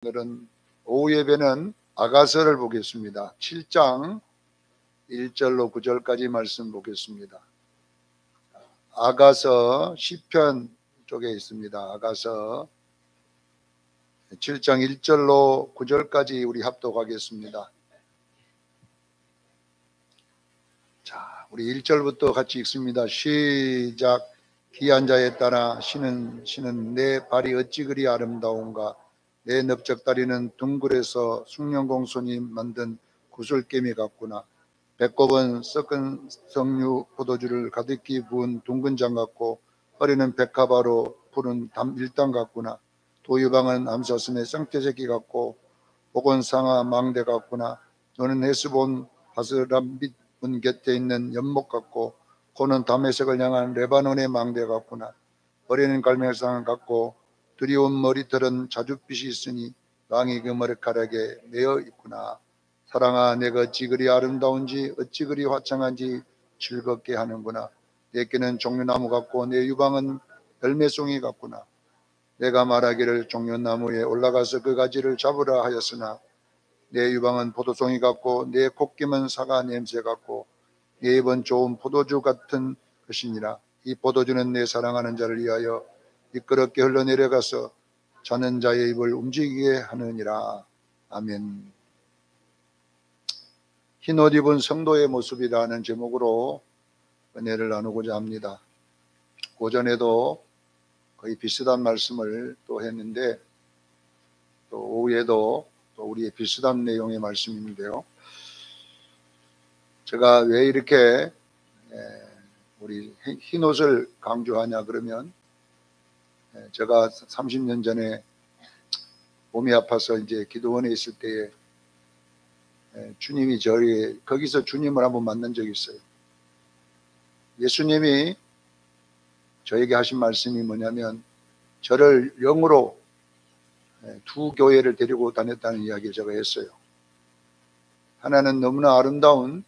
오늘은 오후 예배는 아가서를 보겠습니다. 7장 1절로 9절까지 말씀 보겠습니다. 아가서 시편 쪽에 있습니다. 아가서 7장 1절로 9절까지 우리 합독하겠습니다. 자, 우리 1절부터 같이 읽습니다. 시작. 귀한 자에 따라 신은 내 발이 어찌 그리 아름다운가. 내 넓적다리는 둥글에서 숭늉공손이 만든 구슬개미 같구나. 배꼽은 썩은 석류 포도주를 가득히 부은 둥근 장 같고 허리는 백합화로 푸른 밀당 같구나. 도유방은 암사슴의 쌍태새끼 같고 복은 상아 망대 같구나. 너는 헤스본 바스람빗 문 곁에 있는 연못 같고 코는 다메섹을 향한 레바논의 망대 같구나. 머리는 갈멜상 같고 두리온 머리털은 자줏빛이 있으니 왕이 그 머리카락에 매어 있구나. 사랑아, 내가 어찌 그리 아름다운지 어찌 그리 화창한지 즐겁게 하는구나. 내 께는 종려나무 같고 내 유방은 열매송이 같구나. 내가 말하기를 종려나무에 올라가서 그 가지를 잡으라 하였으나 내 유방은 포도송이 같고 내 콧김은 사과 냄새 같고 내 입은 좋은 포도주 같은 것이니라. 이 포도주는 내 사랑하는 자를 위하여 미끄럽게 흘러내려가서 자는 자의 입을 움직이게 하느니라. 아멘. 흰옷 입은 성도의 모습이라는 제목으로 은혜를 나누고자 합니다. 오전에도 거의 비슷한 말씀을 또 했는데 또 오후에도 또 우리의 비슷한 내용의 말씀인데요. 제가 왜 이렇게 우리 흰옷을 강조하냐 그러면 제가 30년 전에 몸이 아파서 이제 기도원에 있을 때에 주님이 거기서 주님을 한번 만난 적이 있어요. 예수님이 저에게 하신 말씀이 뭐냐면 저를 영으로 두 교회를 데리고 다녔다는 이야기를 제가 했어요. 하나는 너무나 아름다운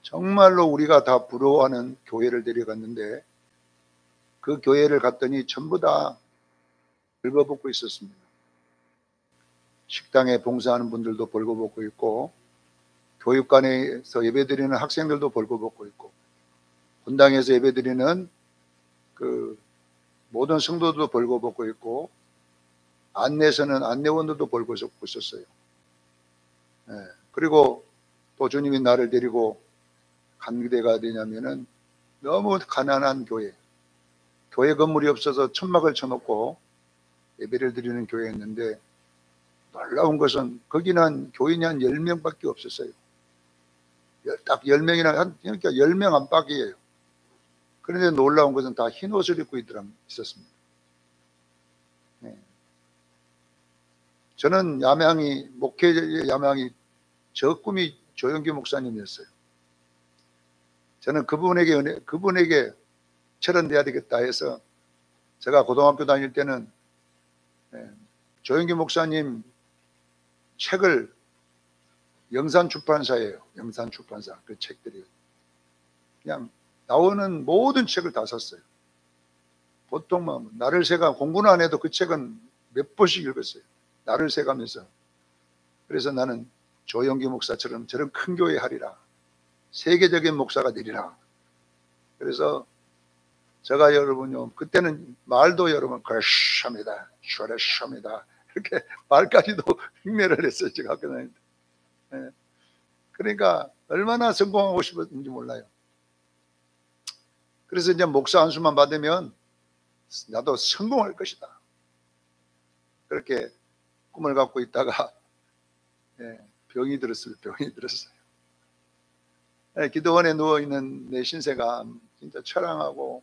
정말로 우리가 다 부러워하는 교회를 데려갔는데 그 교회를 갔더니 전부 다 벌거벗고 있었습니다. 식당에 봉사하는 분들도 벌거벗고 있고 교육관에서 예배드리는 학생들도 벌거벗고 있고 본당에서 예배드리는 그 모든 성도도 벌거벗고 있고 안내서는 안내원들도 벌거벗고 있었어요. 그리고 또 주님이 나를 데리고 간 데가 어디냐면은 너무 가난한 교회 건물이 없어서 천막을 쳐놓고 예배를 드리는 교회였는데 놀라운 것은 거기는 교인이 한 10명밖에 없었어요. 딱 10명이나 그러니까 10명 안팎이에요. 그런데 놀라운 것은 다 흰 옷을 입고 있었습니다. 저는 목회의 야망이 저 꿈이 조영기 목사님이었어요. 저는 그분에게 철원돼야 되겠다 해서 제가 고등학교 다닐 때는 조영기 목사님 책을 영산출판사예요. 영산출판사 그 책들이 그냥 나오는 모든 책을 다 샀어요. 보통 뭐 나를 새가 공부는 안 해도 그 책은 몇 번씩 읽었어요. 나를 새가면서. 그래서 나는 조영기 목사처럼 저런 큰 교회 하리라. 세계적인 목사가 되리라. 그래서 제가 여러분요 그때는 말도 여러분 그렇습니다. 저랬습니다. 이렇게 말까지도 흉내를 했어요. 제가 학교 다닐 때. 그러니까 얼마나 성공하고 싶었는지 몰라요. 그래서 이제 목사 안수만 받으면 나도 성공할 것이다. 그렇게 꿈을 갖고 있다가 병이 들었어요. 기도원에 누워있는 내 신세가 진짜 처량하고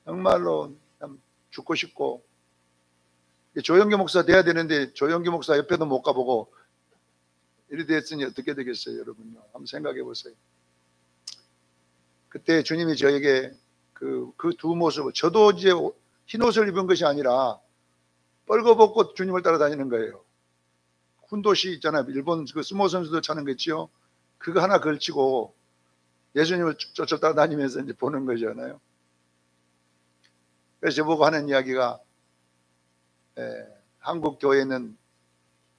정말로 죽고 싶고 조영기 목사 돼야 되는데 조영기 목사 옆에도 못 가보고 이리 됐으니 어떻게 되겠어요, 여러분요? 한번 생각해 보세요. 그때 주님이 저에게 그 두 모습을 저도 이제 흰 옷을 입은 것이 아니라 벌거벗고 주님을 따라다니는 거예요. 훈도시 있잖아요. 일본 그 스모 선수들 차는 거 있지요. 그거 하나 걸치고 예수님을 쫓아 따라다니면서 이제 보는 거잖아요. 그래서 저보고 하는 이야기가 한국 교회는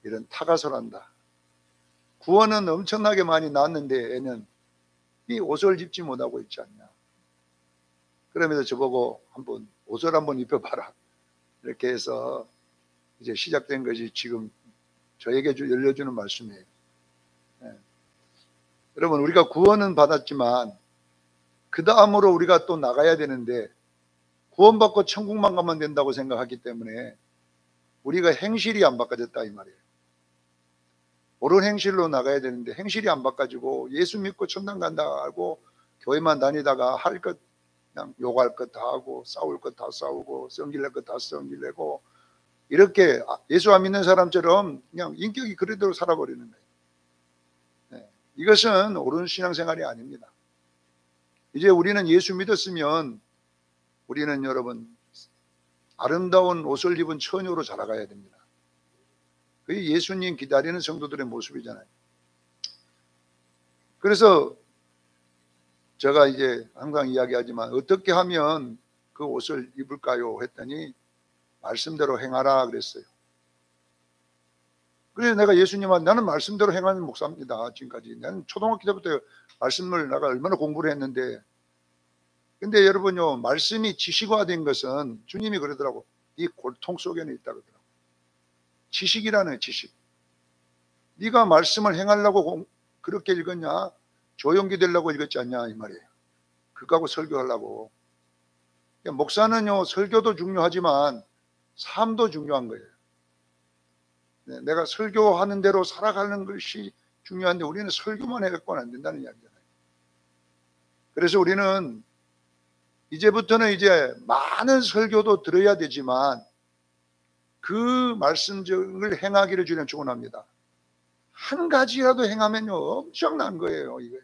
이런 타가소란다. 구원은 엄청나게 많이 나왔는데 애는 이 옷을 입지 못하고 있지 않냐. 그러면서 저보고 한번 옷을 한번 입혀봐라. 이렇게 해서 이제 시작된 것이 지금 저에게 열려주는 말씀이에요. 네. 여러분, 우리가 구원은 받았지만 그 다음으로 우리가 또 나가야 되는데, 구원받고 천국만 가면 된다고 생각하기 때문에 우리가 행실이 안 바꿔졌다 이 말이에요. 옳은 행실로 나가야 되는데 행실이 안 바꿔지고 예수 믿고 천당 간다 하고 교회만 다니다가 할 것 그냥 욕할 것 다 하고 싸울 것 다 싸우고 성질낼 것 다 성질내고 이렇게 예수 안 믿는 사람처럼 그냥 인격이 그대로 살아버리는 거예요. 네. 이것은 옳은 신앙생활이 아닙니다. 이제 우리는 예수 믿었으면 우리는 여러분 아름다운 옷을 입은 처녀로 자라가야 됩니다. 그게 예수님 기다리는 성도들의 모습이잖아요. 그래서 제가 이제 항상 이야기하지만 어떻게 하면 그 옷을 입을까요? 했더니 말씀대로 행하라 그랬어요. 그래서 내가 예수님한테 나는 말씀대로 행하는 목사입니다. 지금까지. 나는 초등학교 때부터 말씀을 내가 얼마나 공부를 했는데, 근데 여러분요, 말씀이 지식화된 것은 주님이 그러더라고. 이 골통 속에는 있다 그러더라고. 지식이라는 지식. 네가 말씀을 행하려고 그렇게 읽었냐? 조용기 되려고 읽었지 않냐 이 말이에요. 그거하고 설교하려고. 그러니까 목사는요, 설교도 중요하지만 삶도 중요한 거예요. 네, 내가 설교하는 대로 살아가는 것이 중요한데 우리는 설교만 해갖고는 안 된다는 이야기잖아요. 그래서 우리는 이제부터는 이제 많은 설교도 들어야 되지만 그 말씀을 행하기를 주님 축원합니다. 한 가지라도 행하면요 엄청난 거예요. 이게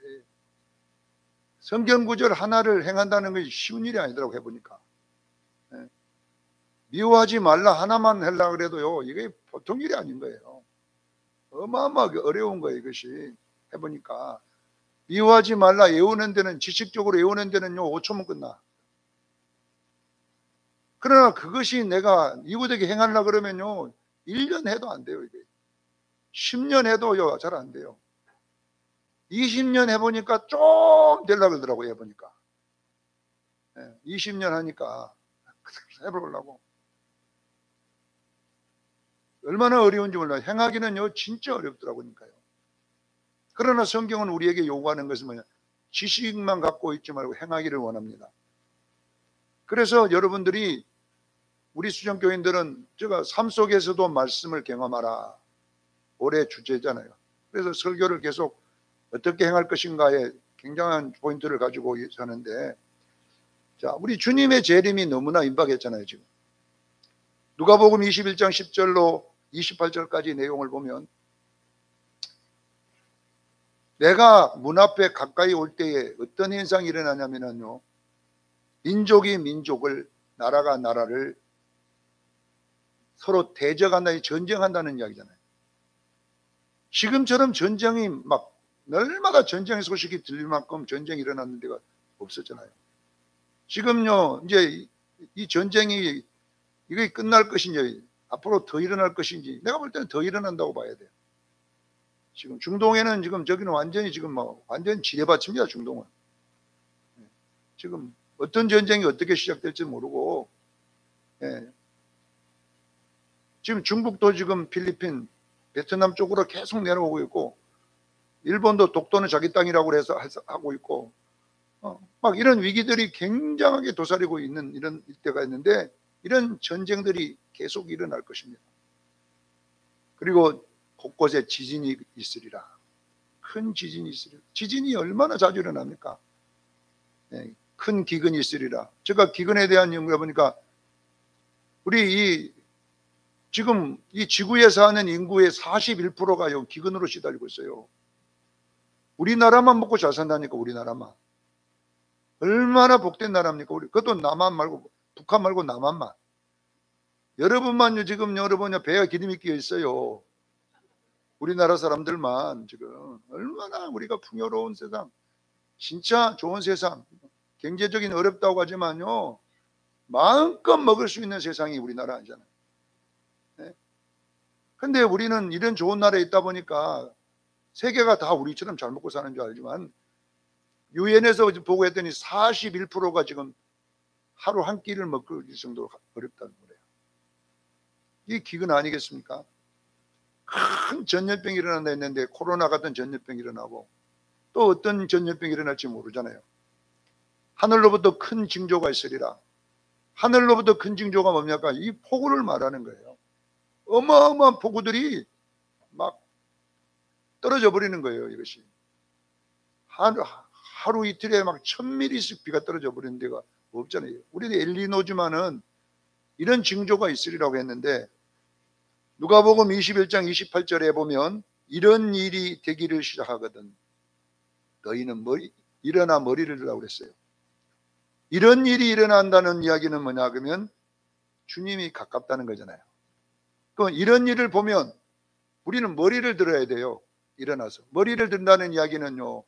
성경 구절 하나를 행한다는 것이 쉬운 일이 아니더라고 해보니까. 네. 미워하지 말라 하나만 하려고 그래도요 이게 보통 일이 아닌 거예요. 어마어마하게 어려운 거예요. 이것이 해보니까 미워하지 말라 외우는 데는 지식적으로 외우는 데는요 5초면 끝나. 그러나 그것이 내가 이웃에게 행하려고 그러면요 1년 해도 안 돼요. 이게 10년 해도요 잘 안 돼요. 20년 해보니까 좀 되려고 그러더라고요. 해보니까 20년 하니까 해보려고 얼마나 어려운지 몰라요. 행하기는요 진짜 어렵더라고요. 그러나 성경은 우리에게 요구하는 것은 뭐냐, 지식만 갖고 있지 말고 행하기를 원합니다. 그래서 여러분들이 우리 수정교인들은 제가 삶 속에서도 말씀을 경험하라 올해 주제잖아요. 그래서 설교를 계속 어떻게 행할 것인가에 굉장한 포인트를 가지고 하는데, 자, 우리 주님의 재림이 너무나 임박했잖아요. 지금 누가복음 21장 10절로 28절까지 내용을 보면 내가 문 앞에 가까이 올 때에 어떤 현상이 일어나냐면요, 민족이 민족을, 나라가 나라를 서로 대적한다, 전쟁한다는 이야기잖아요. 지금처럼 전쟁이 막 날마다 전쟁의 소식이 들릴 만큼 전쟁이 일어났는 데가 없었잖아요. 지금요 이제 이 전쟁이 이게 끝날 것인지 앞으로 더 일어날 것인지 내가 볼 때는 더 일어난다고 봐야 돼요. 지금 중동에는 지금 저기는 완전히 지금 뭐 완전 지뢰밭입니다. 중동은 지금 어떤 전쟁이 어떻게 시작될지 모르고, 예. 지금 중국도 지금 필리핀, 베트남 쪽으로 계속 내려오고 있고, 일본도 독도는 자기 땅이라고 해서 하고 있고, 막 이런 위기들이 굉장하게 도사리고 있는 이런 때가 있는데, 이런 전쟁들이 계속 일어날 것입니다. 그리고 곳곳에 지진이 있으리라. 큰 지진이 있으리라. 지진이 얼마나 자주 일어납니까? 네, 큰 기근이 있으리라. 제가 기근에 대한 연구해 보니까 우리 지금 이 지구에 사는 인구의 41%가요 기근으로 시달리고 있어요. 우리나라만 먹고 잘 산다니까. 우리나라만 얼마나 복된 나라입니까? 우리 그것도 남한 말고 북한 말고 남한만. 여러분만요 지금 여러분 배에 기름이 끼어 있어요. 우리나라 사람들만 지금 얼마나 우리가 풍요로운 세상, 진짜 좋은 세상, 경제적인 어렵다고 하지만요 마음껏 먹을 수 있는 세상이 우리나라 아니잖아요. 네? 근데 우리는 이런 좋은 나라에 있다 보니까 세계가 다 우리처럼 잘 먹고 사는 줄 알지만 유엔에서 보고했더니 41%가 지금 하루 한 끼를 먹을 정도로 어렵다는 거예요. 이게 기근 아니겠습니까? 큰 전염병이 일어난다 했는데 코로나 같은 전염병이 일어나고 또 어떤 전염병이 일어날지 모르잖아요. 하늘로부터 큰 징조가 있으리라. 하늘로부터 큰 징조가 뭡니까? 이 폭우를 말하는 거예요. 어마어마한 폭우들이 막 떨어져 버리는 거예요. 이것이 하루 이틀에 막 1000mm씩 비가 떨어져 버리는 데가 없잖아요. 우리도 엘니노지만은 이런 징조가 있으리라고 했는데 누가복음 21장 28절에 보면 이런 일이 되기를 시작하거든 너희는 일어나 머리를 들라고 그랬어요. 이런 일이 일어난다는 이야기는 뭐냐 그러면 주님이 가깝다는 거잖아요. 그럼 이런 일을 보면 우리는 머리를 들어야 돼요. 일어나서 머리를 든다는 이야기는요,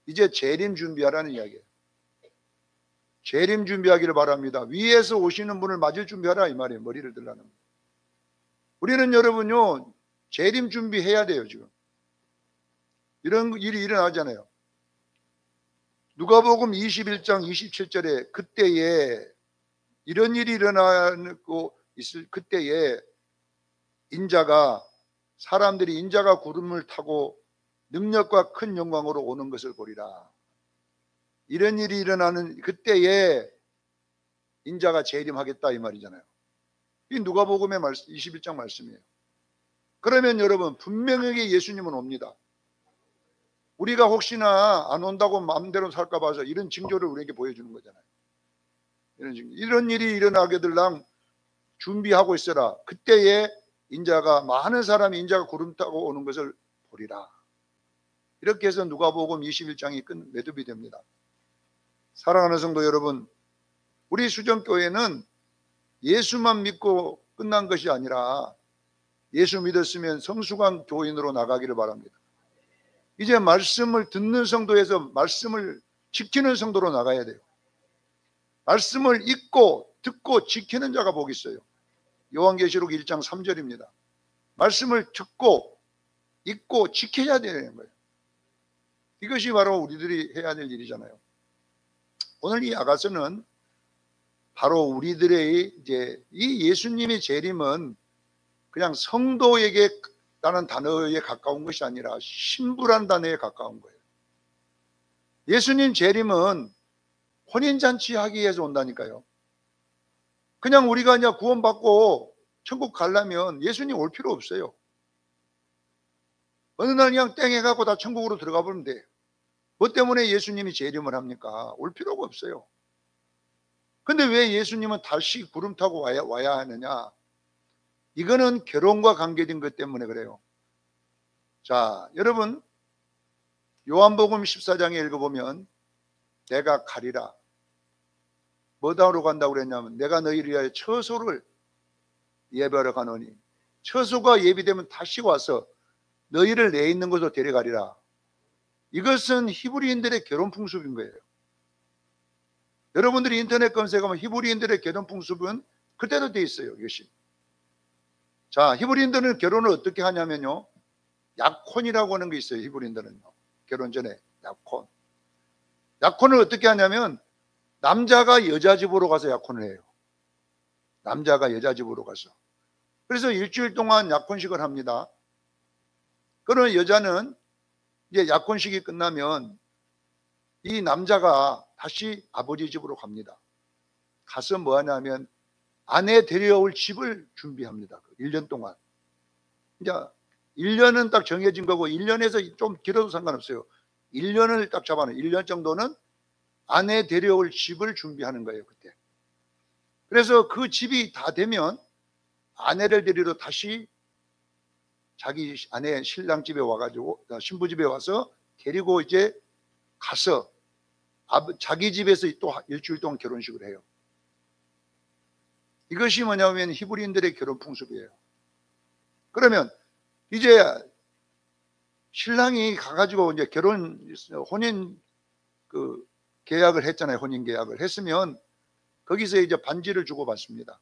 이제 재림 준비하라는 이야기예요. 재림 준비하기를 바랍니다. 위에서 오시는 분을 맞을 준비하라 이 말이에요. 머리를 들라는 거예요. 우리는 여러분요, 재림 준비해야 돼요. 지금 이런 일이 일어나잖아요. 누가복음 21장 27절에 그때에 이런 일이 일어나고 있을 그때에 사람들이 인자가 구름을 타고 능력과 큰 영광으로 오는 것을 보리라. 이런 일이 일어나는 그때에 인자가 재림하겠다 이 말이잖아요. 이 누가복음의 21장 말씀이에요. 그러면 여러분 분명하게 예수님은 옵니다. 우리가 혹시나 안 온다고 마음대로 살까 봐서 이런 징조를 우리에게 보여주는 거잖아요. 이런 일이 일어나게 될랑 준비하고 있어라. 그때에 많은 사람이 인자가 구름 타고 오는 것을 보리라. 이렇게 해서 누가복음 21장이 매듭이 됩니다. 사랑하는 성도 여러분, 우리 수정교회는 예수만 믿고 끝난 것이 아니라 예수 믿었으면 성숙한 교인으로 나가기를 바랍니다. 이제 말씀을 듣는 성도에서 말씀을 지키는 성도로 나가야 돼요. 말씀을 읽고 듣고 지키는 자가 복이 있어요. 요한계시록 1장 3절입니다. 말씀을 듣고 읽고 지켜야 되는 거예요. 이것이 바로 우리들이 해야 될 일이잖아요. 오늘 이 아가서는 바로 우리들의 이 예수님의 재림은 그냥 성도에게 라는 단어에 가까운 것이 아니라 신부란 단어에 가까운 거예요. 예수님 재림은 혼인잔치 하기 위해서 온다니까요. 그냥 우리가 그냥 구원받고 천국 가려면 예수님 올 필요 없어요. 어느 날 그냥 땡 해갖고 다 천국으로 들어가 버리면 돼요. 뭐 때문에 예수님이 재림을 합니까? 올 필요가 없어요. 근데 왜 예수님은 다시 구름 타고 와야 하느냐? 이거는 결혼과 관계된 것 때문에 그래요. 자, 여러분 요한복음 14장에 읽어보면 내가 가리라. 뭐다로 간다고 그랬냐면 내가 너희를 위하여 처소를 예배하러 가노니 처소가 예비되면 다시 와서 너희를 내 있는 곳으로 데려가리라. 이것은 히브리인들의 결혼 풍습인 거예요. 여러분들이 인터넷 검색하면 히브리인들의 결혼 풍습은 그대로 돼 있어요. 이것이. 자, 히브리인들은 결혼을 어떻게 하냐면요, 약혼이라고 하는 게 있어요. 히브리인들은요, 결혼 전에 약혼을 어떻게 하냐면 남자가 여자 집으로 가서 약혼을 해요. 남자가 여자 집으로 가서. 그래서 일주일 동안 약혼식을 합니다. 그러면 여자는 이제 약혼식이 끝나면 이 남자가 다시 아버지 집으로 갑니다. 가서 뭐 하냐면 아내 데려올 집을 준비합니다. 1년 동안. 이제 1년은 딱 정해진 거고 1년에서 좀 길어도 상관없어요. 1년을 딱 잡아놔요. 1년 정도는 아내 데려올 집을 준비하는 거예요. 그때. 그래서 그 집이 다 되면 아내를 데리러 다시 자기 아내 신랑 집에 와가지고 신부 집에 와서 데리고 이제 가서 자기 집에서 또 일주일 동안 결혼식을 해요. 이것이 뭐냐면 히브리인들의 결혼 풍습이에요. 그러면 이제 신랑이 가가지고 이제 혼인 계약을 했잖아요. 혼인 계약을 했으면 거기서 이제 반지를 주고 받습니다.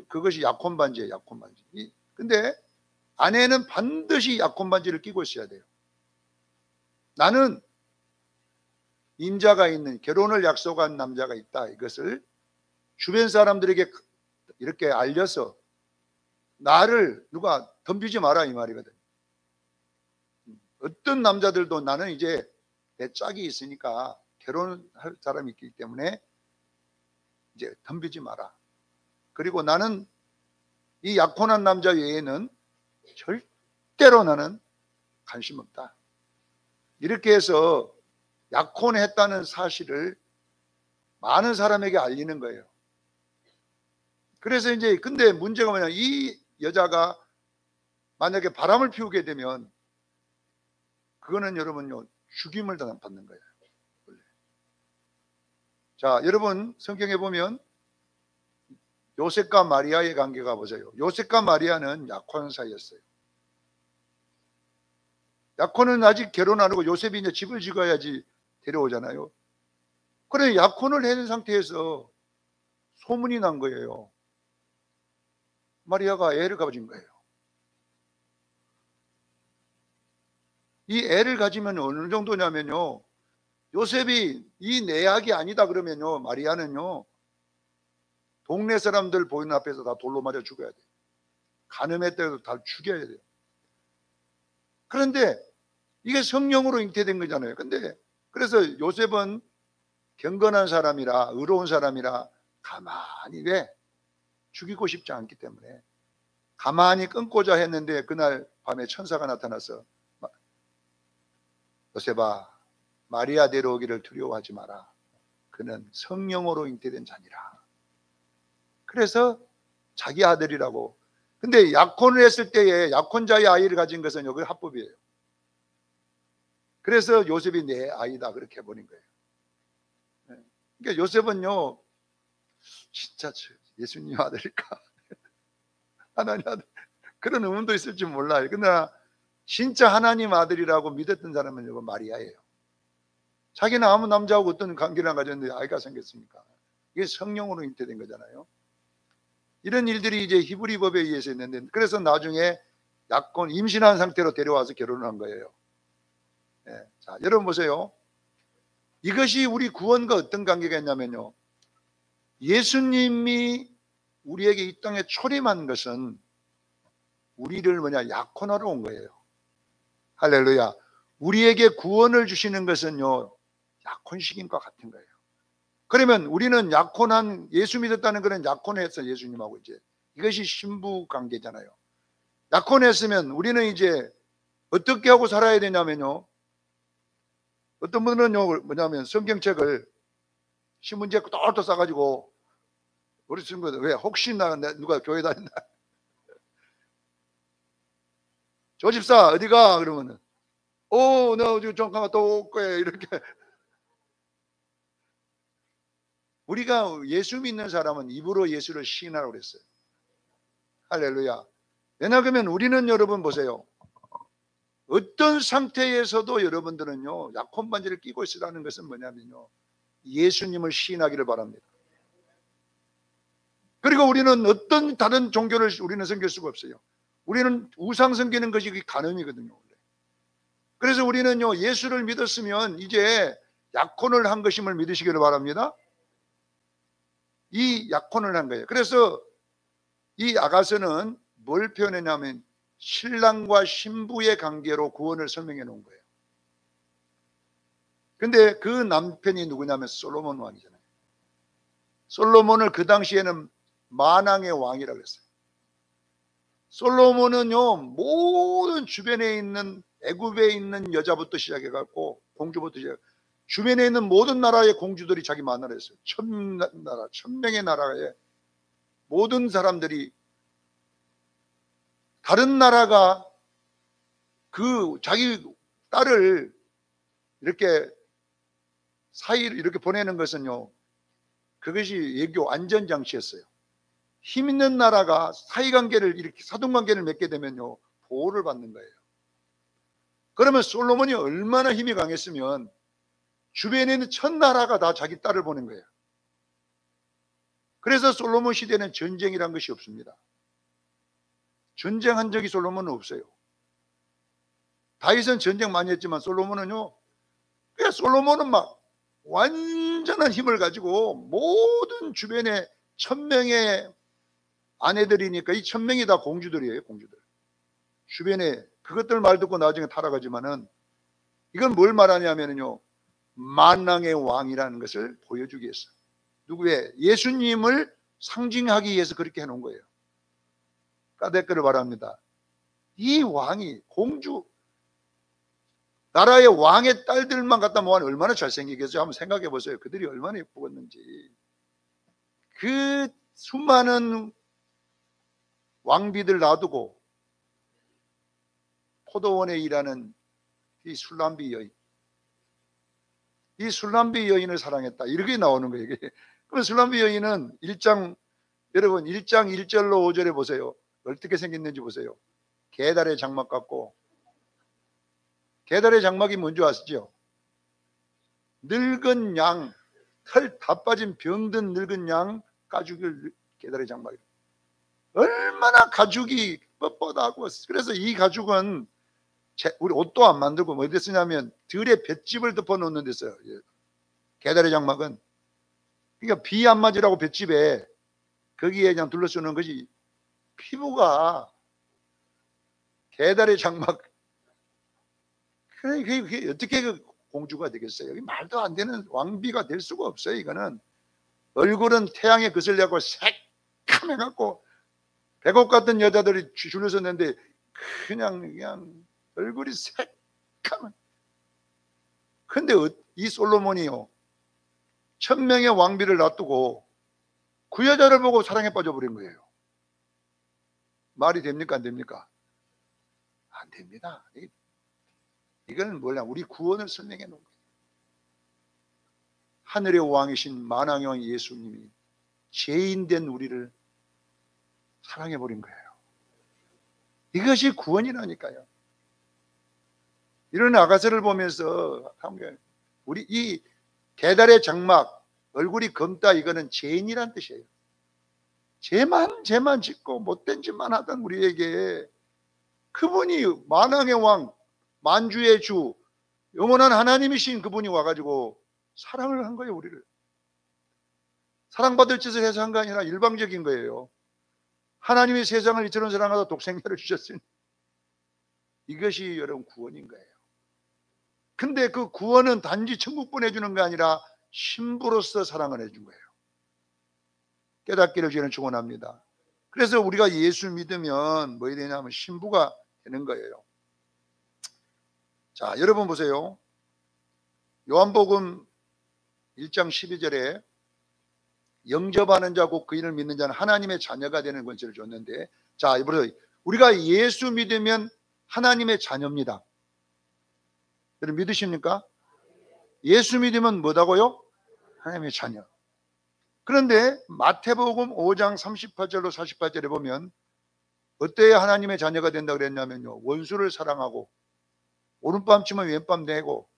그것이 약혼 반지예요. 약혼 반지. 근데 아내는 반드시 약혼 반지를 끼고 있어야 돼요. 나는 임자가 있는, 결혼을 약속한 남자가 있다, 이것을 주변 사람들에게 이렇게 알려서 나를 누가 덤비지 마라, 이 말이거든. 어떤 남자들도 나는 이제 내 짝이 있으니까, 결혼할 사람이 있기 때문에 이제 덤비지 마라. 그리고 나는 이 약혼한 남자 외에는 절대로 나는 관심 없다. 이렇게 해서 약혼했다는 사실을 많은 사람에게 알리는 거예요. 그래서 이제 근데 문제가 뭐냐, 이 여자가 만약에 바람을 피우게 되면 그거는 여러분요, 죽임을 받는 거예요. 자, 여러분 성경에 보면 요셉과 마리아의 관계가 보세요. 요셉과 마리아는 약혼 사이였어요. 약혼은 아직 결혼 안 하고 요셉이 이제 집을 지어야지 데려오잖아요. 그래, 약혼을 해둔 상태에서 소문이 난 거예요. 마리아가 애를 가진 거예요. 이 애를 가지면 어느 정도냐면요, 요셉이 이 내약이 아니다 그러면요, 마리아는요, 동네 사람들 보이는 앞에서 다 돌로 맞아 죽어야 돼요. 간음했다고 다 죽여야 돼요. 그런데 이게 성령으로 잉태된 거잖아요. 근데 그래서 요셉은 경건한 사람이라, 의로운 사람이라 가만히, 왜? 죽이고 싶지 않기 때문에 가만히 끊고자 했는데, 그날 밤에 천사가 나타나서 요셉아, 마리아 데려오기를 두려워하지 마라. 그는 성령으로 잉태된 자니라. 그래서 자기 아들이라고. 근데 약혼을 했을 때에 약혼자의 아이를 가진 것은 여기 합법이에요. 그래서 요셉이 내 아이다 그렇게 해버린 거예요. 그러니까 요셉은요, 진짜 예수님 아들일까? 하나님 아들, 그런 의문도 있을지 몰라요. 그러나 진짜 하나님 아들이라고 믿었던 사람은 이거 마리아예요. 자기는 아무 남자하고 어떤 관계를 안 가졌는데 아이가 생겼습니까? 이게 성령으로 잉태된 거잖아요. 이런 일들이 이제 히브리법에 의해서 있는데, 그래서 나중에 약혼, 임신한 상태로 데려와서 결혼을 한 거예요. 네. 자, 여러분 보세요. 이것이 우리 구원과 어떤 관계가 있냐면요, 예수님이 우리에게 이 땅에 초림한 것은 우리를 약혼하러 온 거예요. 할렐루야. 우리에게 구원을 주시는 것은요, 약혼식인과 같은 거예요. 그러면 우리는 약혼한, 예수 믿었다는 것은 약혼했어, 예수님하고. 이제 이것이 신부 관계잖아요. 약혼했으면 우리는 이제 어떻게 하고 살아야 되냐면요, 어떤 분은요, 뭐냐면 성경책을 신문지에 똘똘 싸가지고, 우리 친구들, 왜 혹시나 누가 교회 다닌다, 조집사 어디가? 그러면은 나 잠깐만 또 올 거야, 이렇게. 우리가 예수 믿는 사람은 입으로 예수를 시인하라고 그랬어요. 할렐루야. 왜냐하면 우리는, 여러분 보세요, 어떤 상태에서도 여러분들은요, 약혼 반지를 끼고 있으라는 것은 뭐냐면요, 예수님을 시인하기를 바랍니다. 그리고 우리는 어떤 다른 종교를 우리는 섬길 수가 없어요. 우리는 우상 섬기는 것이 간음이거든요. 그래서 우리는요, 예수를 믿었으면 이제 약혼을 한 것임을 믿으시기를 바랍니다. 이 약혼을 한 거예요. 그래서 이 아가서는 뭘 표현했냐면 신랑과 신부의 관계로 구원을 설명해 놓은 거예요. 근데 그 남편이 누구냐면 솔로몬 왕이잖아요. 솔로몬을 그 당시에는 만왕의 왕이라고 했어요. 솔로몬은요, 모든 주변에 있는, 애굽에 있는 여자부터 시작해갖고 공주부터 시작해, 주변에 있는 모든 나라의 공주들이 자기 만나를 했어요. 1000나라, 1000명의 나라에 모든 사람들이, 다른 나라가 그 자기 딸을 이렇게 사이로 이렇게 보내는 것은요, 그것이 외교 안전장치였어요. 힘 있는 나라가 사이관계를, 이렇게 사돈관계를 맺게 되면요, 보호를 받는 거예요. 그러면 솔로몬이 얼마나 힘이 강했으면 주변에 있는 1000나라가 다 자기 딸을 보낸 거예요. 그래서 솔로몬 시대는 전쟁이란 것이 없습니다. 전쟁한 적이 솔로몬은 없어요. 다윗은 전쟁 많이 했지만 솔로몬은요, 그냥 솔로몬은 막 완전한 힘을 가지고 모든 주변에 1000명의 아내들이니까 이 1000명이 다 공주들이에요. 공주들. 주변에 그것들 말 듣고 나중에 타락하지만은 이건 뭘 말하냐면요, 만왕의 왕이라는 것을 보여주기 위해서, 누구의 예수님을 상징하기 위해서 그렇게 해놓은 거예요. 까데크를 바랍니다. 이 왕이 공주, 나라의 왕의 딸들만 갖다 모아면 얼마나 잘생기겠어요? 한번 생각해 보세요. 그들이 얼마나 예쁘겠는지. 그 수많은 왕비들 놔두고 포도원에 일하는 이 술람비 여인, 이 술람비 여인을 사랑했다, 이렇게 나오는 거예요. 그럼 술람비 여인은 여러분 1장 1절로 5절에 보세요. 어떻게 생겼는지 보세요. 개달의 장막 같고, 개달의 장막이 뭔지 아시죠? 늙은 양, 털 다 빠진 병든 늙은 양 가죽을, 개달의 장막이 얼마나 가죽이 뻣뻣하고, 그래서 이 가죽은 우리 옷도 안 만들고 뭐 어디 쓰냐면 들에 볏짚을 덮어 놓는 데 써요. 개달의 장막은, 그러니까 비 안 맞으라고 볏짚에 거기에 그냥 둘러쓰는 것이, 피부가 개달의 장막, 그게 어떻게 그 공주가 되겠어요? 말도 안 되는 왕비가 될 수가 없어요. 이거는 얼굴은 태양에 거슬려고 새카매갖고 백옥 같은 여자들이 줄을 섰는데 그냥 얼굴이 새카매. 근데 이 솔로몬이요, 1000명의 왕비를 놔두고 그 여자를 보고 사랑에 빠져버린 거예요. 말이 됩니까? 안 됩니까? 안 됩니다. 이건 뭐냐, 우리 구원을 설명해 놓은 거예요. 하늘의 왕이신 만왕의 왕 예수님이 죄인된 우리를 사랑해 버린 거예요. 이것이 구원이라니까요. 이런 아가서를 보면서 우리 이 개달의 장막, 얼굴이 검다, 이거는 죄인이란 뜻이에요. 죄만 짓고 못된 짓만 하던 우리에게 그분이 만왕의 왕, 만주의 주, 영원한 하나님이신 그분이 와가지고 사랑을 한 거예요. 우리를 사랑받을 짓을 해서 한 게 아니라 일방적인 거예요. 하나님이 세상을 이처럼 사랑하다 독생자를 주셨으니 이것이 여러분 구원인 거예요. 근데 그 구원은 단지 천국 보내주는 게 아니라 신부로서 사랑을 해준 거예요. 깨닫기를 저는 축원합니다. 그래서 우리가 예수 믿으면 뭐 해야 되냐면 신부가 되는 거예요. 자, 여러분 보세요. 요한복음 1장 12절에 영접하는 자고 그 이름을 믿는 자는 하나님의 자녀가 되는 권세를 줬는데, 자, 이번에 우리가 예수 믿으면 하나님의 자녀입니다. 여러분 믿으십니까? 예수 믿으면 뭐다고요? 하나님의 자녀. 그런데 마태복음 5장 38절로 48절에 보면 어때야 하나님의 자녀가 된다 그랬냐면요, 원수를 사랑하고 오른밤 치면 왼밤 내고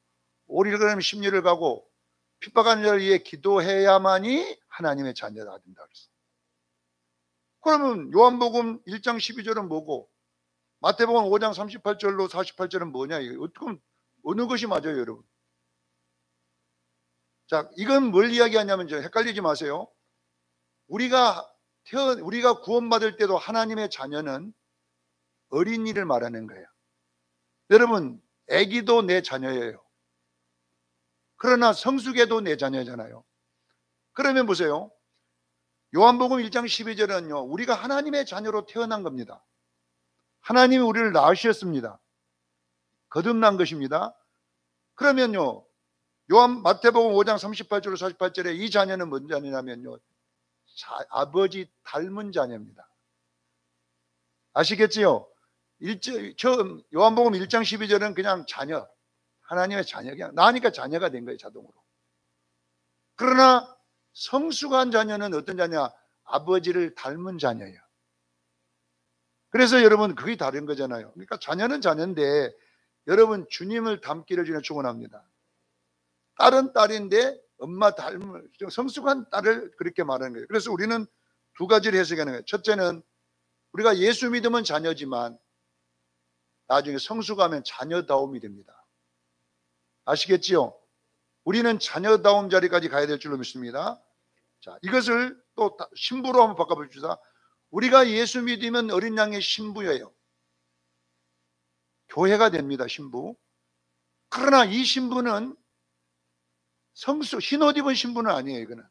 오리를 가면 십리를 가고 핍박하는 자를 위해 기도해야만이 하나님의 자녀가 된다 그랬어요. 그러면 요한복음 1장 12절은 뭐고 마태복음 5장 38절로 48절은 뭐냐? 어떻게 어느 것이 맞아요, 여러분? 자, 이건 뭘 이야기하냐면 헷갈리지 마세요. 우리가 구원받을 때도 하나님의 자녀는 어린이를 말하는 거예요. 여러분, 아기도 내 자녀예요. 그러나 성숙해도 내 자녀잖아요. 그러면 보세요. 요한복음 1장 12절은요, 우리가 하나님의 자녀로 태어난 겁니다. 하나님이 우리를 낳으셨습니다. 거듭난 것입니다. 그러면요, 마태복음 5장 38절로 48절에 이 자녀는 뭔 자녀냐면요, 아버지 닮은 자녀입니다. 아시겠지요? 요한복음 1장 12절은 그냥 자녀, 하나님의 자녀, 그냥 나니까 자녀가 된 거예요, 자동으로. 그러나 성숙한 자녀는 어떤 자냐? 아버지를 닮은 자녀예요. 그래서 여러분 그게 다른 거잖아요. 그러니까 자녀는 자녀인데 여러분 주님을 닮기를 저는 축원합니다. 딸은 딸인데 엄마 닮은 성숙한 딸을 그렇게 말하는 거예요. 그래서 우리는 두 가지를 해석하는 거예요. 첫째는 우리가 예수 믿으면 자녀지만 나중에 성숙하면 자녀다움이 됩니다. 아시겠지요? 우리는 자녀다움 자리까지 가야 될 줄로 믿습니다. 자, 이것을 또 신부로 한번 바꿔봅시다. 우리가 예수 믿으면 어린 양의 신부예요. 교회가 됩니다, 신부. 그러나 이 신부는 흰옷 입은 신부는 아니에요, 이거는.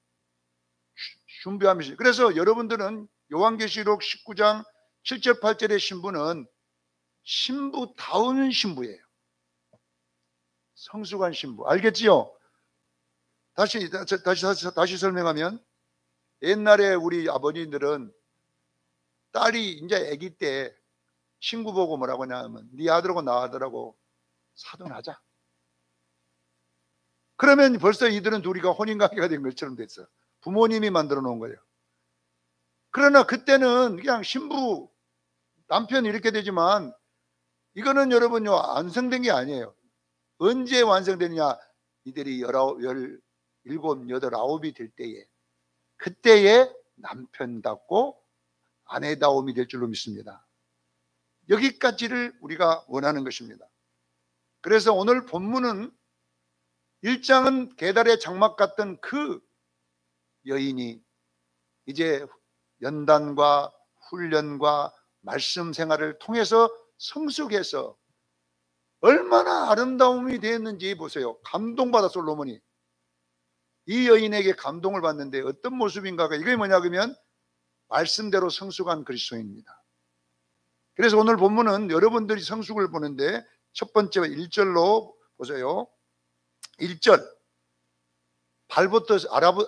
준비하면서. 그래서 여러분들은 요한계시록 19장 7절 8절의 신부는 신부다운 신부예요. 성숙한 신부. 알겠지요? 다시 설명하면 옛날에 우리 아버지들은 딸이 이제 아기 때 친구 보고 뭐라고 하냐면 네 아들하고 나 아들하고 사돈하자. 그러면 벌써 이들은 둘이가 혼인관계가 된 것처럼 됐어. 부모님이 만들어 놓은 거예요. 그러나 그때는 그냥 신부 남편 이렇게 되지만 이거는 여러분요 완성된 게 아니에요. 언제 완성되느냐? 이들이 17, 8, 9이 될 때에 그때에 남편답고 아내다움이 될 줄로 믿습니다. 여기까지를 우리가 원하는 것입니다. 그래서 오늘 본문은 1장은 계달의 장막 같던 그 여인이 이제 연단과 훈련과 말씀 생활을 통해서 성숙해서 얼마나 아름다움이 되었는지 보세요. 감동받아 솔로몬이. 이 여인에게 감동을 받는데 어떤 모습인가가 이게 뭐냐 그러면 말씀대로 성숙한 그리스도인입니다. 그래서 오늘 본문은 여러분들이 성숙을 보는데 첫 번째 1절로 보세요. 1절 발부터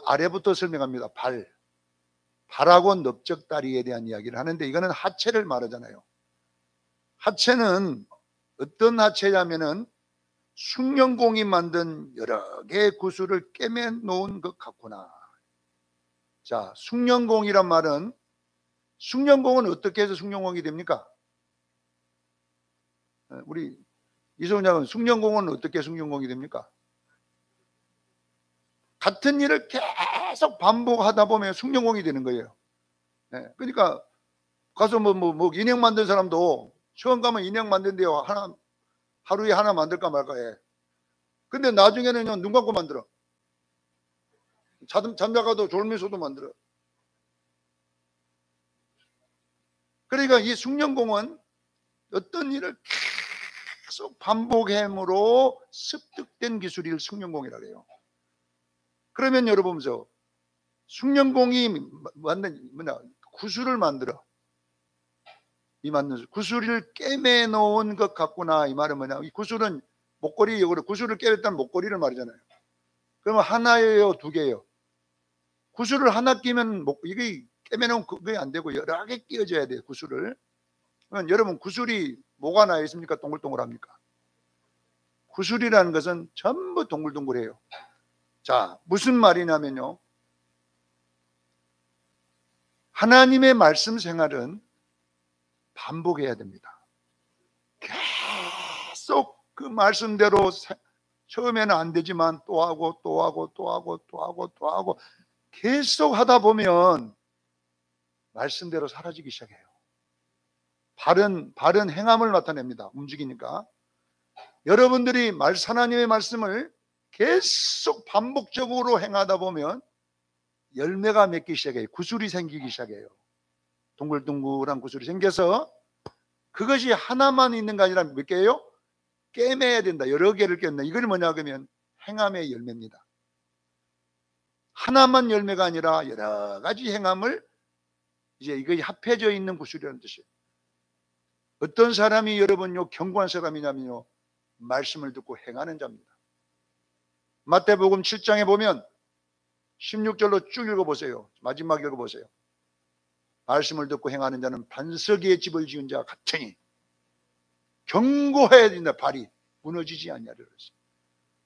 아래부터 설명합니다. 발하고 넓적다리에 대한 이야기를 하는데 이거는 하체를 말하잖아요. 하체는 어떤 하체냐면은 숭늉공이 만든 여러 개의 구슬을 꿰매 놓은 것 같구나. 자, 숭늉공이란 말은 숭늉공은 어떻게 해서 숭늉공이 됩니까? 우리 이소장은 숭늉공은 어떻게 숭늉공이 됩니까? 같은 일을 계속 반복하다 보면 숭늉공이 되는 거예요. 그러니까 가서 뭐 인형 만든 사람도 처음 가면 인형 만든대요. 하루에 하나 만들까 말까 해. 근데 나중에는 눈 감고 만들어. 잠자가도 졸면서도 만들어. 그러니까 이 숭늉공은 어떤 일을 계속 반복함으로 습득된 기술이 숭늉공이라고 해요. 그러면 여러분 보세요. 숭늉공이 만든 구슬을 만들어. 이 만든 구슬을 꿰매 놓은 것 같구나. 이 말은 뭐냐? 이 구슬은 목걸이 구슬을 꿰맸다는 목걸이를 말이잖아요. 그러면 하나예요, 두 개예요? 구슬을 하나 끼면 이게 꿰매 놓은 그게 안 되고 여러 개 끼워져야 돼요, 구슬을. 그러면 여러분 구슬이 뭐가 나 있습니까? 동글동글합니까? 구슬이라는 것은 전부 동글동글해요. 자, 무슨 말이냐면요. 하나님의 말씀 생활은 반복해야 됩니다. 계속 그 말씀대로 처음에는 안 되지만 또 하고 또 하고 또 하고 또 하고 또 하고 계속 하다 보면 말씀대로 사라지기 시작해요. 바른 행함을 나타냅니다. 움직이니까. 여러분들이 하나님의 말씀을 계속 반복적으로 행하다 보면 열매가 맺기 시작해요. 구슬이 생기기 시작해요. 동글동글한 구슬이 생겨서 그것이 하나만 있는 게 아니라 몇 개예요? 꿰매야 된다. 여러 개를 꿰는다. 이걸 뭐냐 그러면 행함의 열매입니다. 하나만 열매가 아니라 여러 가지 행함을 이제 이것이 합해져 있는 구슬이라는 뜻이에요. 어떤 사람이 여러분요 견고한 사람이냐면요 말씀을 듣고 행하는 자입니다. 마태복음 7장에 보면 16절로 쭉 읽어보세요. 마지막 읽어보세요. 말씀을 듣고 행하는 자는 반석 위에 집을 지은 자와 같으니 견고해야 된다. 발이 무너지지 않냐를.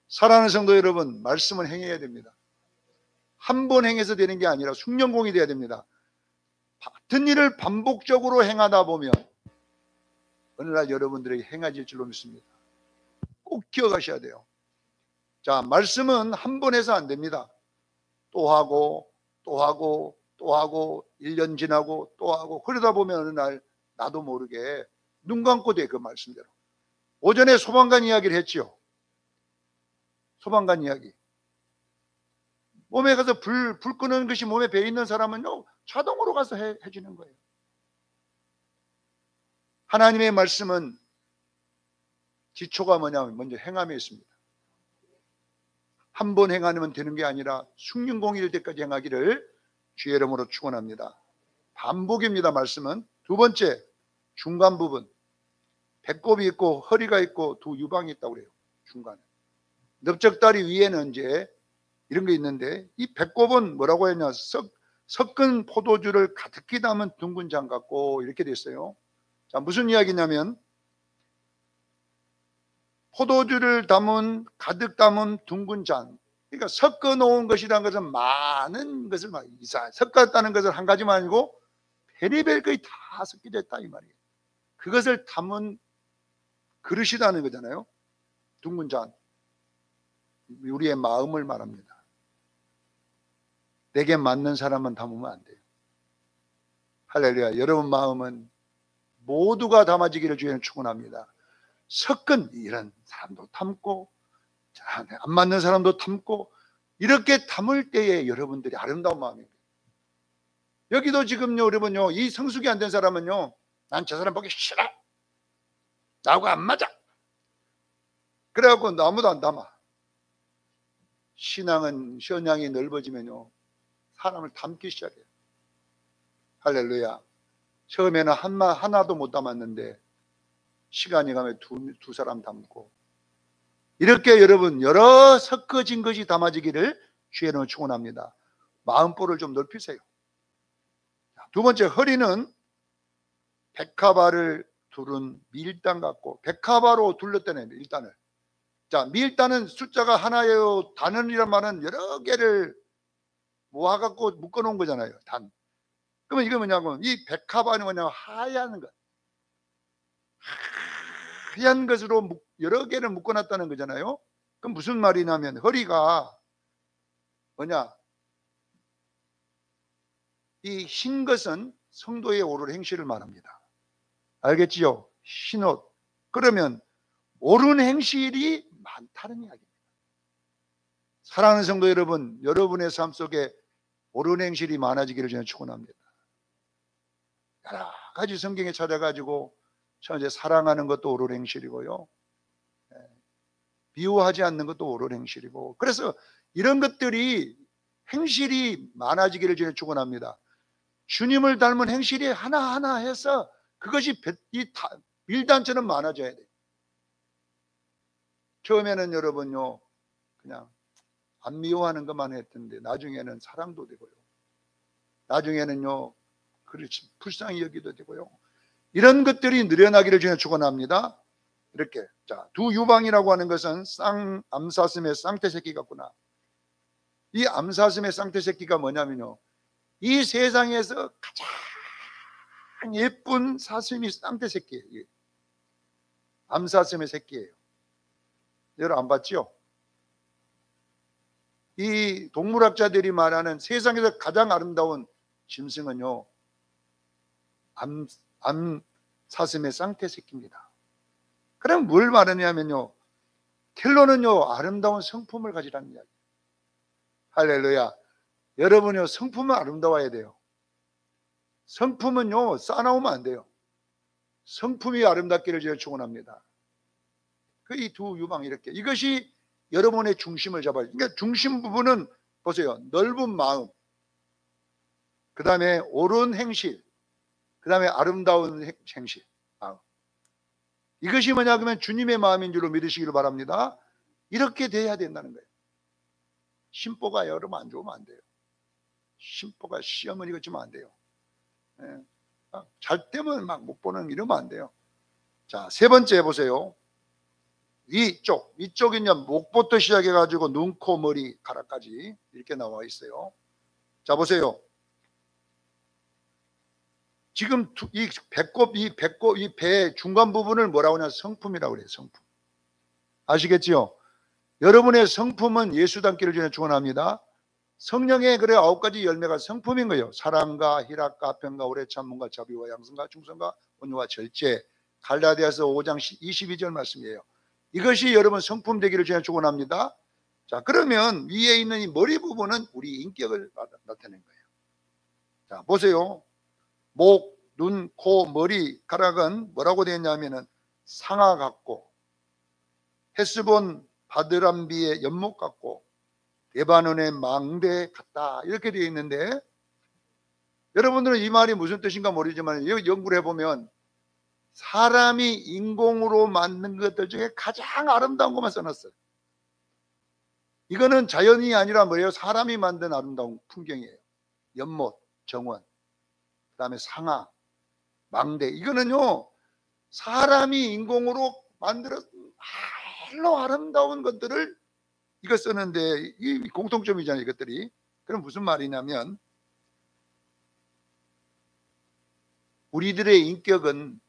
사랑하는 성도 여러분, 말씀을 행해야 됩니다. 한 번 행해서 되는 게 아니라 숭늉공이 돼야 됩니다. 같은 일을 반복적으로 행하다 보면 어느 날 여러분들에게 행해질 줄로 믿습니다. 꼭 기억하셔야 돼요. 자, 말씀은 한 번 해서 안 됩니다. 또 하고 또 하고 또 하고 1년 지나고 또 하고 그러다 보면 어느 날 나도 모르게 눈 감고 돼. 그 말씀대로. 오전에 소방관 이야기를 했지요. 소방관 이야기. 몸에 가서 불 끄는 것이 몸에 배어 있는 사람은요, 자동으로 가서 해주는 거예요. 하나님의 말씀은 기초가 뭐냐면 먼저 행함에 있습니다. 한 번 행하면 되는 게 아니라 숭늉공일 때까지 행하기를 주의 이름으로 축원합니다. 반복입니다. 말씀은. 두 번째, 중간 부분. 배꼽이 있고 허리가 있고 두 유방이 있다고 그래요. 중간에. 넓적다리 위에는 이제 이런 게 있는데, 이 배꼽은 뭐라고 했냐, 섞은 포도주를 가득히 담은 둥근 장 같고 이렇게 됐어요. 자, 무슨 이야기냐면 포도주를 가득 담은 둥근 잔. 그러니까 섞어 놓은 것이라는 것은 많은 것을 섞었다는 것은 한 가지만 아니고 별의별 것이 다 섞여져 있다 이 말이에요. 그것을 담은 그릇이라는 거잖아요. 둥근 잔. 우리의 마음을 말합니다. 내게 맞는 사람은 담으면 안 돼요. 할렐루야. 여러분 마음은 모두가 담아지기를 주의는 축원합니다. 섞은 이런 사람도 담고 안 맞는 사람도 담고 이렇게 담을 때에 여러분들이 아름다운 마음입니다. 여기도 지금요 여러분요, 이 성숙이 안 된 사람은요, 난 저 사람 보기 싫어, 나하고 안 맞아, 그래갖고 아무도 안 담아. 신앙은 현양이 넓어지면요 사람을 담기 시작해요. 할렐루야. 처음에는 하나도 못 담았는데 시간이 가면 두 사람 담고, 이렇게 여러분 여러 섞어진 것이 담아지기를 주의는 축원합니다. 마음볼을 좀 넓히세요. 두 번째, 허리는 백합화를 두른 밀당 같고, 백합화로 둘렀다는 밀단을. 자, 밀단은 숫자가 하나예요. 단원이란 말은 여러 개를 모아갖고 묶어놓은 거잖아요. 단. 그러면 이거 뭐냐면, 이 백합화는 뭐냐면 하얀 것. 하얀 것으로 여러 개를 묶어놨다는 거잖아요. 그럼 무슨 말이냐면, 허리가 뭐냐, 이 흰 것은 성도의 옳은 행실을 말합니다. 알겠지요? 흰옷. 그러면 옳은 행실이 많다는 이야기입니다. 사랑하는 성도 여러분, 여러분의 삶 속에 옳은 행실이 많아지기를 저는 축원합니다. 여러 가지 성경에 찾아가지고 이제 사랑하는 것도 옳은 행실이고요, 미워하지 않는 것도 옳은 행실이고, 그래서 이런 것들이 행실이 많아지기를 저는 축원합니다. 주님을 닮은 행실이 하나하나 해서 그것이 밀단처럼 많아져야 돼요. 처음에는 여러분요 그냥 안 미워하는 것만 했던데 나중에는 사랑도 되고요, 나중에는요 그렇지 불쌍히 여기도 되고요, 이런 것들이 늘어나기를 저는 축원합니다. 이렇게. 자, 두 유방이라고 하는 것은 암사슴의 쌍태 새끼 같구나. 이 암사슴의 쌍태 새끼가 뭐냐면요, 이 세상에서 가장 예쁜 사슴이 쌍태 새끼예요. 암사슴의 새끼예요. 여러분 안 봤죠? 이 동물학자들이 말하는 세상에서 가장 아름다운 짐승은요 암사슴의 쌍태 새끼입니다. 그럼 뭘 말하냐면요, 텔로는요 아름다운 성품을 가지라는 이야기. 할렐루야. 여러분요 성품은 아름다워야 돼요. 성품은요 싸나우면 안 돼요. 성품이 아름답기를 제가 축원합니다. 그 이 두 유방, 이렇게 이것이 여러분의 중심을 잡아요. 그러니까 중심 부분은 보세요, 넓은 마음, 그 다음에 옳은 행실, 그 다음에 아름다운 행실. 이것이 뭐냐 그러면 주님의 마음인 줄로 믿으시기를 바랍니다. 이렇게 돼야 된다는 거예요. 심보가 여러분 안 좋으면 안 돼요. 심보가 시어머니가 주면 안 돼요. 잘 때면 막 못 보는 이러면 안 돼요. 자, 세 번째 보세요. 위쪽이 이제 목부터 시작해가지고 눈, 코, 머리, 가락까지 이렇게 나와 있어요. 자, 보세요. 지금 이 배꼽, 이 배 중간 부분을 뭐라고 하냐, 성품이라고 그래요. 성품. 아시겠지요? 여러분의 성품은 예수 닮기를 전해 축원합니다. 성령의 그래 9가지 열매가 성품인 거예요. 사랑과 희락과 평과 오래 참음과 자비와 양선과 충성과 온유와 절제. 갈라디아서 5장 22절 말씀이에요. 이것이 여러분 성품 되기를 전해 축원합니다. 자, 그러면 위에 있는 이 머리 부분은 우리 인격을 나타낸 거예요. 자, 보세요. 목, 눈, 코, 머리, 가락은 뭐라고 되어 있냐면은 상아 같고 헤스본 바드람비의 연못 같고 레바논의 망대 같다 이렇게 되어 있는데, 여러분들은 이 말이 무슨 뜻인가 모르지만 연구를 해보면 사람이 인공으로 만든 것들 중에 가장 아름다운 것만 써놨어요. 이거는 자연이 아니라 뭐예요? 사람이 만든 아름다운 풍경이에요. 연못, 정원, 그 다음에 상아, 망대. 이거는요 사람이 인공으로 만들어서 말로 아름다운 것들을 이거 쓰는데 이 공통점이잖아요, 이것들이. 그럼 무슨 말이냐면 우리들의 인격은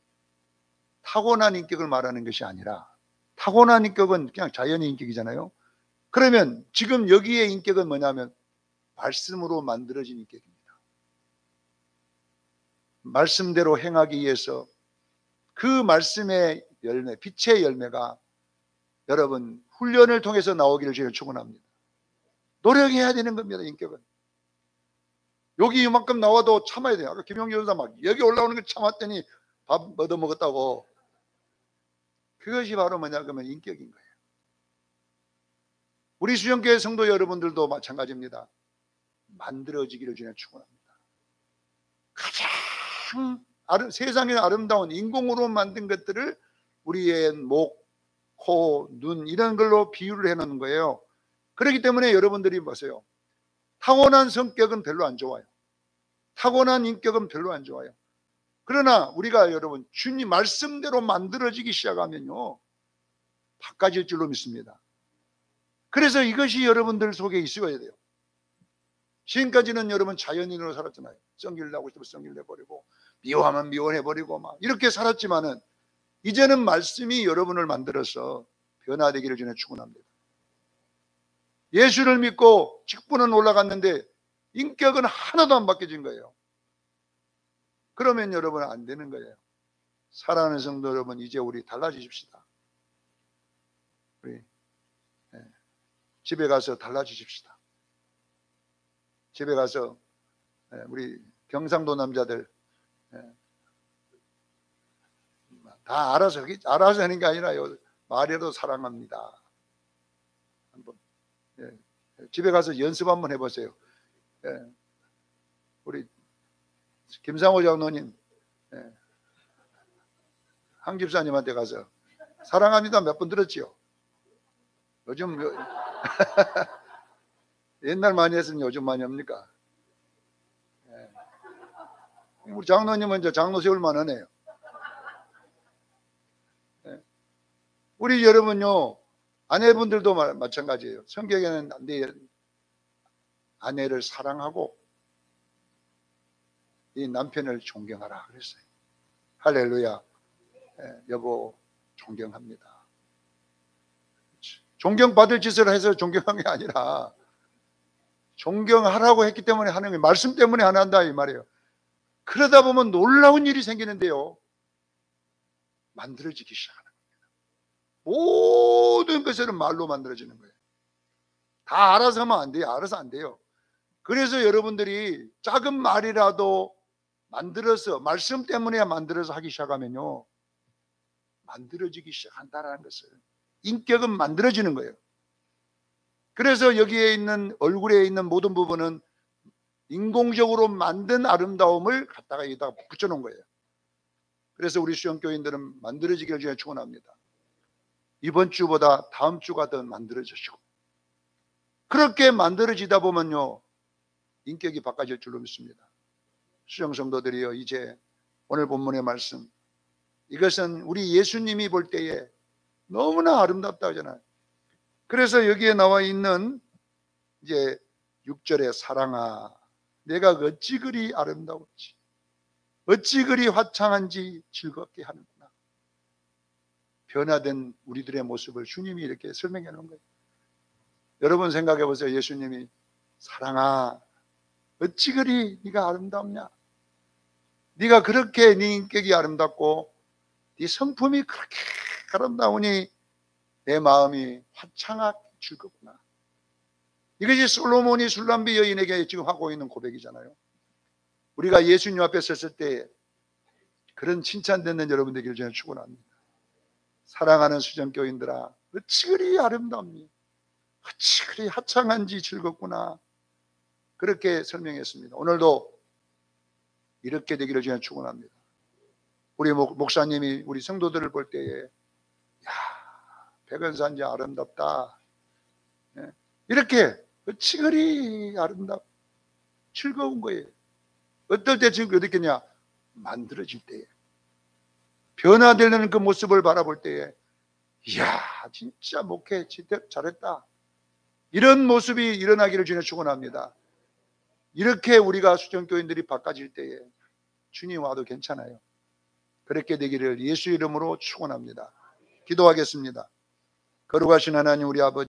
타고난 인격을 말하는 것이 아니라, 타고난 인격은 그냥 자연의 인격이잖아요. 그러면 지금 여기에 인격은 뭐냐면 말씀으로 만들어진 인격입니다. 말씀대로 행하기 위해서 그 말씀의 열매, 빛의 열매가 여러분 훈련을 통해서 나오기를 저는 축원합니다. 노력해야 되는 겁니다. 인격은 여기 이만큼 나와도 참아야 돼요. 아까 김용기 전사 막 여기 올라오는 걸 참았더니 밥 얻어먹었다고. 그것이 바로 뭐냐 그러면 인격인 거예요. 우리 수영교회 성도 여러분들도 마찬가지입니다. 만들어지기를 주님 축원합니다. 가장 세상에 아름다운 인공으로 만든 것들을 우리의 목, 코, 눈 이런 걸로 비유를 해놓는 거예요. 그렇기 때문에 여러분들이 보세요. 타고난 성격은 별로 안 좋아요. 타고난 인격은 별로 안 좋아요. 그러나 우리가 여러분 주님 말씀대로 만들어지기 시작하면요 바꿔질 줄로 믿습니다. 그래서 이것이 여러분들 속에 있어야 돼요. 지금까지는 여러분 자연인으로 살았잖아요. 성길 나고 싶으면 성길 내버리고 미워하면 미워해버리고 막 이렇게 살았지만은 이제는 말씀이 여러분을 만들어서 변화되기를 전해 축원합니다. 예수를 믿고 직분은 올라갔는데 인격은 하나도 안 바뀌어진 거예요. 그러면 여러분 안 되는 거예요. 사랑하는 성도 여러분, 이제 우리 달라지십시다. 우리 집에 가서 달라지십시다. 집에 가서 우리 경상도 남자들 다 알아서 하는 게 아니라요. 말이라도 사랑합니다. 한번 집에 가서 연습 한번 해보세요. 우리 김상호 장로님, 황 집사님한테 가서 사랑합니다 몇 번 들었지요? 요즘 옛날 많이 했으면 요즘 많이 합니까? 우리 장로님은 이제 장로 세울 만하네요. 우리 여러분요, 아내분들도 마찬가지예요. 성경에는 내 아내를 사랑하고 이 남편을 존경하라 그랬어요. 할렐루야. 여보 존경합니다. 존경받을 짓을 해서 존경한 게 아니라 존경하라고 했기 때문에 하는 거예요. 말씀 때문에 안 한다 이 말이에요. 그러다 보면 놀라운 일이 생기는데요, 만들어지기 시작하는 겁니다. 모든 것들은 말로 만들어지는 거예요. 다 알아서 하면 안 돼요. 알아서 안 돼요. 그래서 여러분들이 작은 말이라도 만들어서 말씀 때문에 만들어서 하기 시작하면요 만들어지기 시작한다는 것을, 인격은 만들어지는 거예요. 그래서 여기에 있는 얼굴에 있는 모든 부분은 인공적으로 만든 아름다움을 갖다가 여기다가 붙여놓은 거예요. 그래서 우리 수영교인들은 만들어지기를 주에 축원합니다. 이번 주보다 다음 주가 더 만들어지시고, 그렇게 만들어지다 보면요 인격이 바꿔질 줄로 믿습니다. 수영성도들이요, 이제 오늘 본문의 말씀, 이것은 우리 예수님이 볼 때에 너무나 아름답다 하잖아요. 그래서 여기에 나와 있는 이제 6절에 사랑아 내가 어찌 그리 아름다운지 어찌 그리 화창한지 즐겁게 하는구나. 변화된 우리들의 모습을 주님이 이렇게 설명해 놓은 거예요. 여러분 생각해 보세요. 예수님이 사랑아 어찌 그리 네가 아름답냐? 네가 그렇게 네 인격이 아름답고 네 성품이 그렇게 아름다우니 내 마음이 화창하게 즐겁구나. 이것이 솔로몬이 술람비 여인에게 지금 하고 있는 고백이잖아요. 우리가 예수님 앞에 섰을 때 그런 칭찬 듣는 여러분 되기를 저는 축원합니다. 사랑하는 수정교인들아 어찌 그리 아름답니? 어찌 그리 화창한지 즐겁구나. 그렇게 설명했습니다. 오늘도 이렇게 되기를 저는 축원합니다. 우리 목사님이 우리 성도들을 볼 때에 야, 백은산지 아름답다. 이렇게 어찌 그리 즐거운 거예요. 어떨 때 지금 어떻게 냐 만들어질 때에 변화되는 그 모습을 바라볼 때에 이야 진짜 목회 진짜 잘했다. 이런 모습이 일어나기를 주님 축원합니다. 이렇게 우리가 수정교인들이 바꿔질 때에 주님 와도 괜찮아요. 그렇게 되기를 예수 이름으로 축원합니다. 기도하겠습니다. 거룩하신 하나님 우리 아버지